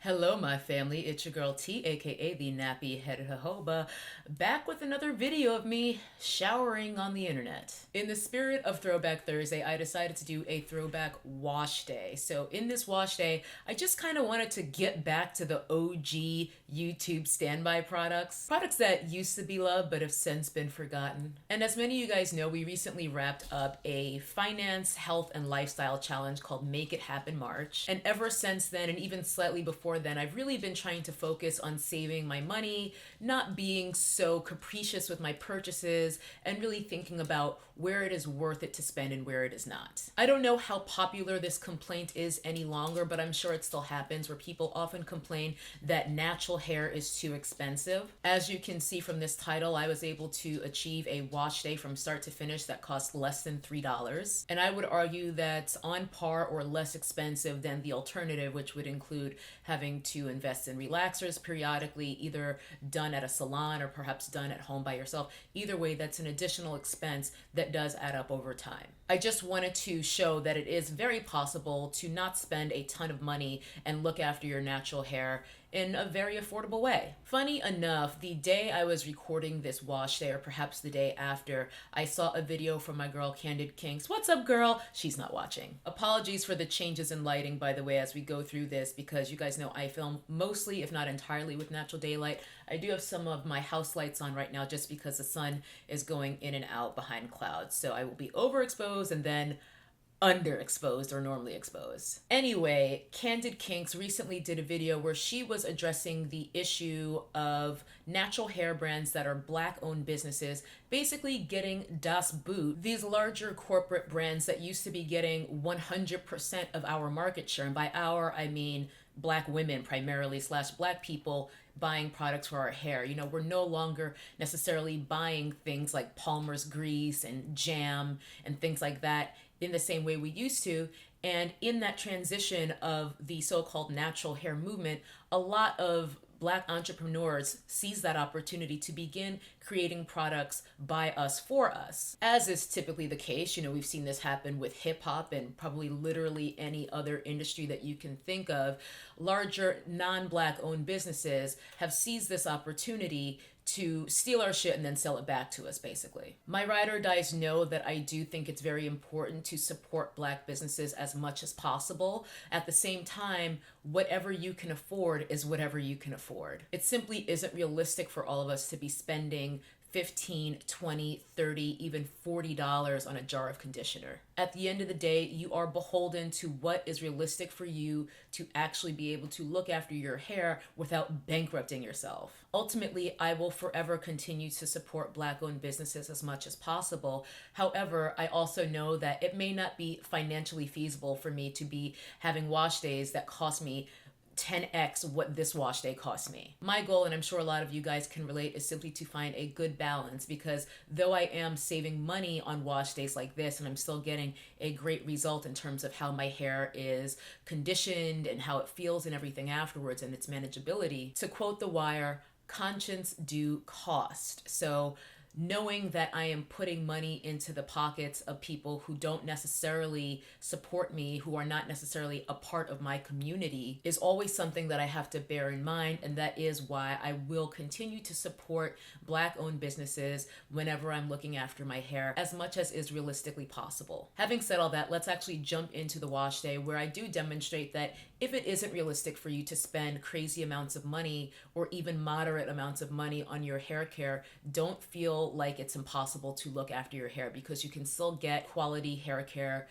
Hello, my family. It's your girl T, aka the Nappy Headed Jojoba, back with another video of me showering on the internet. In the spirit of Throwback Thursday, I decided to do a throwback wash day. So, in this wash day, I just kind of wanted to get back to the OG YouTube standby products that used to be loved but have since been forgotten. And as many of you guys know, we recently wrapped up a finance, health, and lifestyle challenge called Make It Happen March. And ever since then, and even slightly before then, I've really been trying to focus on saving my money, not being so capricious with my purchases, and really thinking about where it is worth it to spend and where it is not. I don't know how popular this complaint is any longer, but I'm sure it still happens where people often complain that natural hair is too expensive. As you can see from this title, I was able to achieve a wash day from start to finish that cost less than $3. And I would argue that's on par or less expensive than the alternative, which would include having to invest in relaxers periodically, either done at a salon or perhaps done at home by yourself. Either way, that's an additional expense that does add up over time. I just wanted to show that it is very possible to not spend a ton of money and look after your natural hair in a very affordable way. Funny enough, the day I was recording this wash day, or perhaps the day after, I saw a video from my girl Candid Kinks. What's up, girl? She's not watching. Apologies for the changes in lighting, by the way, as we go through this, because you guys know I film mostly, if not entirely, with natural daylight. I do have some of my house lights on right now just because the sun is going in and out behind clouds. So I will be overexposed and then underexposed or normally exposed. Anyway, Candid Kinks recently did a video where she was addressing the issue of natural hair brands that are black owned businesses basically getting Das Boot, these larger corporate brands that used to be getting 100% of our market share. And by our, I mean black women primarily / black people buying products for our hair. You know, we're no longer necessarily buying things like Palmer's grease and jam and things like that in the same way we used to. And in that transition of the so-called natural hair movement, a lot of black entrepreneurs seize that opportunity to begin creating products by us for us. As is typically the case, you know, we've seen this happen with hip hop and probably literally any other industry that you can think of. Larger non-black owned businesses have seized this opportunity to steal our shit and then sell it back to us, basically. My ride or dies know that I do think it's very important to support black businesses as much as possible. At the same time, whatever you can afford is whatever you can afford. It simply isn't realistic for all of us to be spending 15, 20, 30, even $40 on a jar of conditioner. At the end of the day, you are beholden to what is realistic for you to actually be able to look after your hair without bankrupting yourself. Ultimately, I will forever continue to support black-owned businesses as much as possible. However, I also know that it may not be financially feasible for me to be having wash days that cost me 10x what this wash day cost me. My goal, and I'm sure a lot of you guys can relate, is simply to find a good balance, because though I am saving money on wash days like this and I'm still getting a great result in terms of how my hair is conditioned and how it feels and everything afterwards and its manageability, to quote The Wire, conscience do cost. So knowing that I am putting money into the pockets of people who don't necessarily support me, who are not necessarily a part of my community, is always something that I have to bear in mind. And that is why I will continue to support black-owned businesses whenever I'm looking after my hair, as much as is realistically possible. Having said all that, let's actually jump into the wash day, where I do demonstrate that if it isn't realistic for you to spend crazy amounts of money or even moderate amounts of money on your hair care, don't feel like it's impossible to look after your hair, because you can still get quality hair care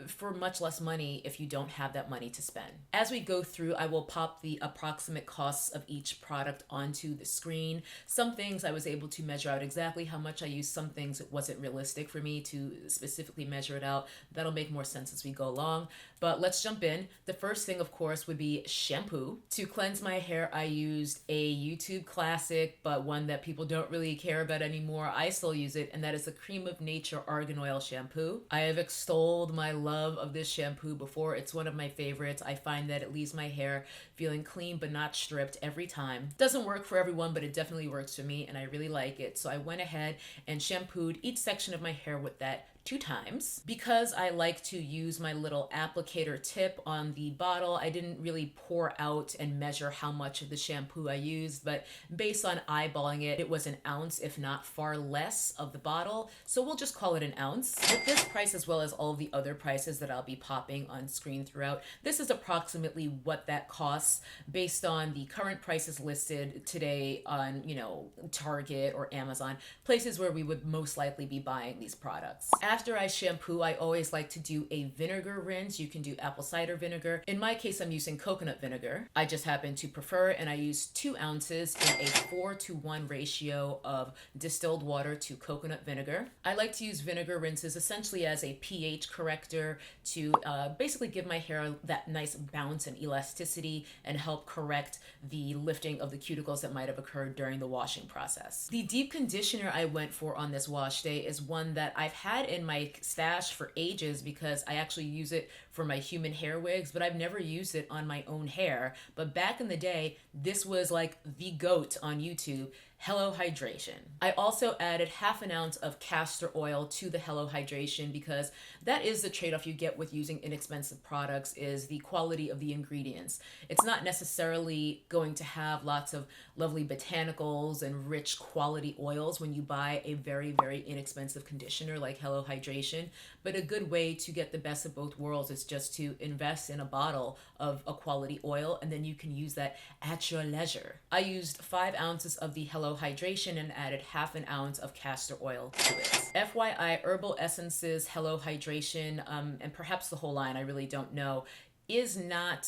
for much less money if you don't have that money to spend. As we go through, I will pop the approximate costs of each product onto the screen. Some things I was able to measure out exactly how much I used. Some things it wasn't realistic for me to specifically measure it out. That'll make more sense as we go along. But let's jump in. The first thing, of course, would be shampoo. To cleanse my hair, I used a YouTube classic, but one that people don't really care about anymore. I still use it, and that is the Creme of Nature Argan Oil Shampoo. I have extolled my love of this shampoo before. It's one of my favorites. I find that it leaves my hair feeling clean but not stripped every time. Doesn't work for everyone, but it definitely works for me, and I really like it. So I went ahead and shampooed each section of my hair with that 2 times. Because I like to use my little applicator tip on the bottle, I didn't really pour out and measure how much of the shampoo I used, but based on eyeballing it, it was an ounce, if not far less of the bottle. So we'll just call it an ounce. With this price, as well as all of the other prices that I'll be popping on screen throughout, this is approximately what that costs based on the current prices listed today on, Target or Amazon, places where we would most likely be buying these products. After I shampoo, I always like to do a vinegar rinse. You can do apple cider vinegar. In my case, I'm using coconut vinegar. I just happen to prefer it, and I use 2 ounces in a 4-to-1 ratio of distilled water to coconut vinegar. I like to use vinegar rinses essentially as a pH corrector to basically give my hair that nice bounce and elasticity and help correct the lifting of the cuticles that might have occurred during the washing process. The deep conditioner I went for on this wash day is one that I've had in my stash for ages because I actually use it for my human hair wigs, but I've never used it on my own hair. But back in the day, this was like the GOAT on YouTube. Hello Hydration. I also added 1/2 ounce of castor oil to the Hello Hydration because that is the trade-off you get with using inexpensive products, is the quality of the ingredients. It's not necessarily going to have lots of lovely botanicals and rich quality oils when you buy a very, very inexpensive conditioner like Hello Hydration, but a good way to get the best of both worlds is just to invest in a bottle of a quality oil, and then you can use that at your leisure. I used 5 ounces of the Hello Hydration and added 1/2 ounce of castor oil to it. FYI, Herbal Essences Hello Hydration, and perhaps the whole line, I really don't know, is not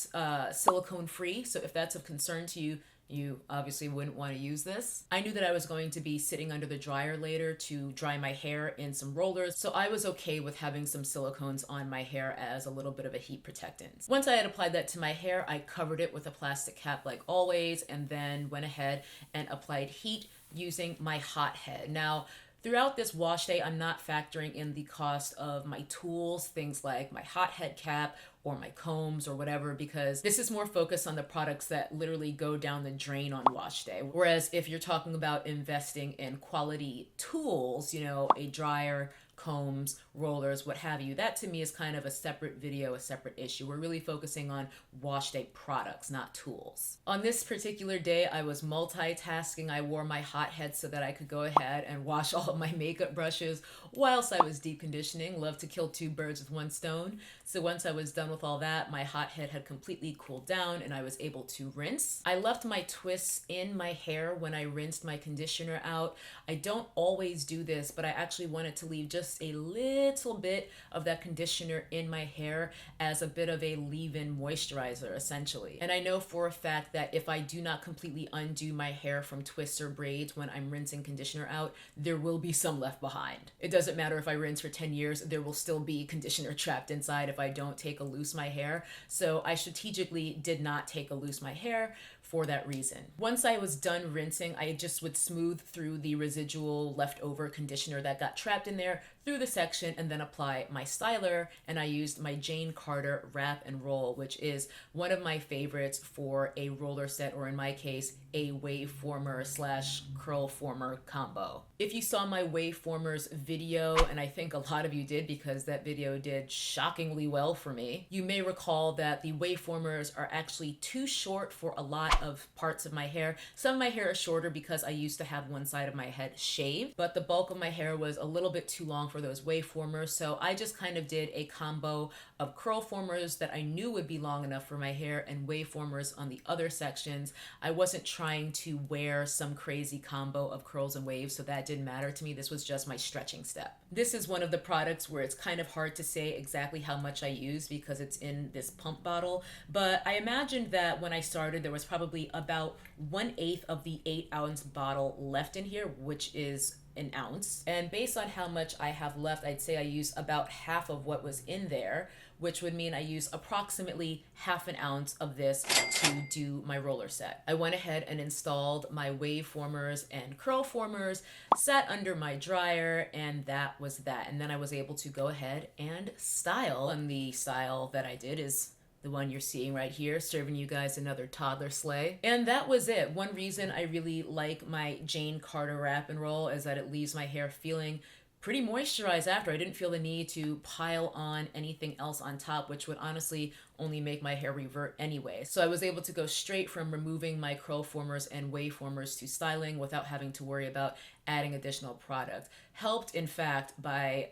silicone free. So if that's of concern to you, you obviously wouldn't want to use this. I knew that I was going to be sitting under the dryer later to dry my hair in some rollers, so I was okay with having some silicones on my hair as a little bit of a heat protectant. Once I had applied that to my hair, I covered it with a plastic cap like always, and then went ahead and applied heat using my hot head. Now, throughout this wash day, I'm not factoring in the cost of my tools, things like my hot head cap or my combs or whatever, because this is more focused on the products that literally go down the drain on wash day. Whereas if you're talking about investing in quality tools, a dryer, combs, rollers, what have you, that to me is kind of a separate video, a separate issue. We're really focusing on wash day products, not tools. On this particular day, I was multitasking. I wore my hot head so that I could go ahead and wash all of my makeup brushes whilst I was deep conditioning. Love to kill 2 birds with 1 stone. So once I was done with all that, my hot head had completely cooled down and I was able to rinse. I left my twists in my hair when I rinsed my conditioner out. I don't always do this, but I actually wanted to leave just a little bit of that conditioner in my hair as a bit of a leave-in moisturizer, essentially. And I know for a fact that if I do not completely undo my hair from twists or braids when I'm rinsing conditioner out, there will be some left behind. It doesn't matter if I rinse for 10 years, there will still be conditioner trapped inside if I don't take a loose my hair. So I strategically did not take a loose my hair for that reason. Once I was done rinsing, I just would smooth through the residual leftover conditioner that got trapped in there through the section and then apply my styler. And I used my Jane Carter Wrap and Roll, which is one of my favorites for a roller set, or in my case, a wave former / curl former combo. If you saw my wave formers video, and I think a lot of you did because that video did shockingly well for me, you may recall that the wave formers are actually too short for a lot of parts of my hair. Some of my hair is shorter because I used to have one side of my head shaved, but the bulk of my hair was a little bit too long for those wave formers. So I just kind of did a combo of curl formers that I knew would be long enough for my hair and wave formers on the other sections. I wasn't trying to wear some crazy combo of curls and waves, so that didn't matter to me. This was just my stretching step. This is one of the products where it's kind of hard to say exactly how much I use because it's in this pump bottle, but I imagined that when I started there was probably about 1/8 of the 8-ounce bottle left in here, which is an ounce. And based on how much I have left, I'd say I use about half of what was in there, which would mean I use approximately 1/2 ounce of this to do my roller set. I went ahead and installed my wave formers and curl formers, sat under my dryer, and that was that. And then I was able to go ahead and style. And the style that I did is the one you're seeing right here, serving you guys another toddler sleigh. And that was it. One reason I really like my Jane Carter Wrap and Roll is that it leaves my hair feeling pretty moisturized after. I didn't feel the need to pile on anything else on top, which would honestly only make my hair revert anyway. So I was able to go straight from removing my curl formers and wave formers to styling without having to worry about adding additional product. Helped, in fact, by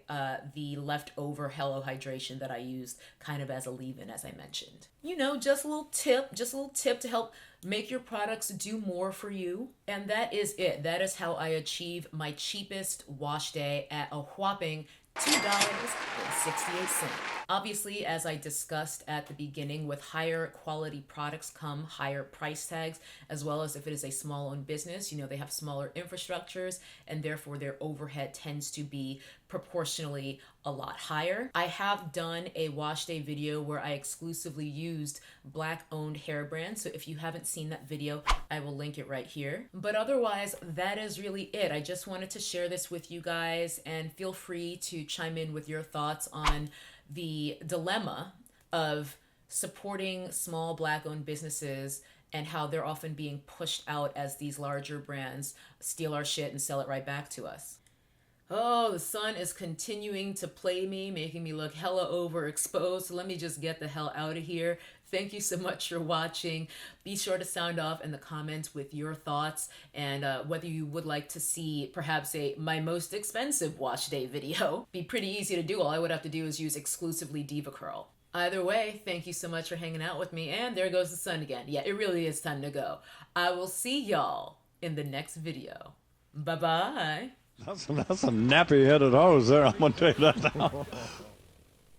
the leftover Hello Hydration that I used kind of as a leave-in, as I mentioned. You know, just a little tip to help make your products do more for you. And that is it. That is how I achieve my cheapest wash day at a whopping $2.68. Obviously, as I discussed at the beginning, with higher quality products come higher price tags, as well as if it is a small-owned business, you know, they have smaller infrastructures, and therefore their overhead tends to be proportionally a lot higher. I have done a wash day video where I exclusively used Black-owned hair brands, so if you haven't seen that video, I will link it right here. But otherwise, that is really it. I just wanted to share this with you guys, and feel free to chime in with your thoughts on the dilemma of supporting small Black-owned businesses and how they're often being pushed out as these larger brands steal our shit and sell it right back to us. Oh, the sun is continuing to play me, making me look hella overexposed. So let me just get the hell out of here. Thank you so much for watching. Be sure to sound off in the comments with your thoughts and whether you would like to see perhaps my most expensive wash day video. Be pretty easy to do. All I would have to do is use exclusively Diva Curl. Either way, thank you so much for hanging out with me. And there goes the sun again. Yeah, it really is time to go. I will see y'all in the next video. Bye-bye. That's a nappy-headed hose there, I'm going to tell you that now.